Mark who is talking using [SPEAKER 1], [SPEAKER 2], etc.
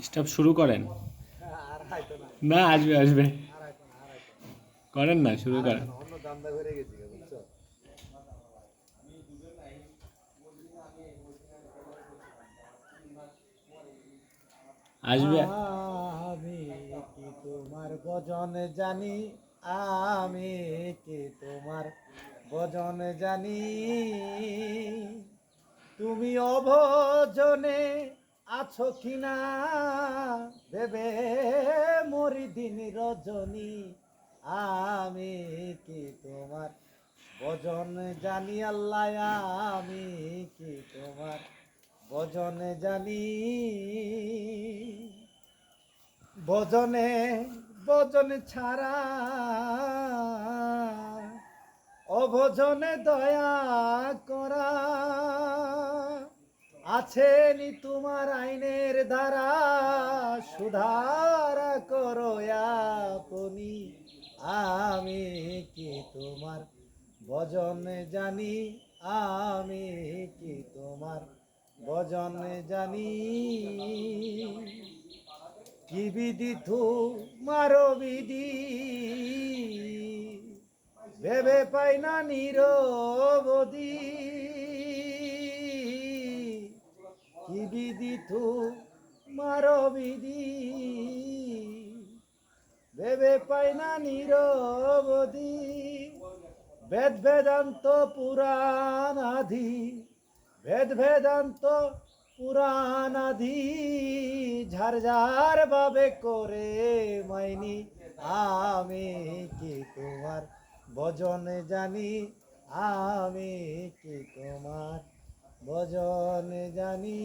[SPEAKER 1] Stop শুরু করেন।
[SPEAKER 2] আর হাইতো না
[SPEAKER 1] না, আসবে আসবে।
[SPEAKER 2] আর হাইতো না আর হাইতো না
[SPEAKER 1] করেন না, শুরু
[SPEAKER 2] আর হাইতো
[SPEAKER 1] করেন।
[SPEAKER 2] না অন্য দান্দা করে গেছি বুঝছো
[SPEAKER 1] আসবে।
[SPEAKER 2] আমি কি তোমার ভজন জানি আমি কি তোমার ভজন জানি তুমি অভজনে আছো কিনা ভেবে মরি দিন রজনী আমি কি তোমার ভজন জানি আল্লাহ আমি কি তোমার ভজন জানি ভজনে ভজন ছাড়া অভজনে দয়া করা আছেনি তোমার আইনের দ্বারা সুধার করো আপনি আমি কি তোমার ভজন জানি আমি কি তোমার ভজন জানি কি বিধি মারো বিধি ভেবে পাই না নিরবধি কি বিধি মারো বিধি ভেবে পাই না নিরবধি বেদ বেদান্ত পুরাণ আধি বেদ বেদান্ত পুরাণ আধি ঝার ঝার ভাবে করে মাইনি আমি কি তোমার ভজন জানি আমি কি তোমার ভজন জানি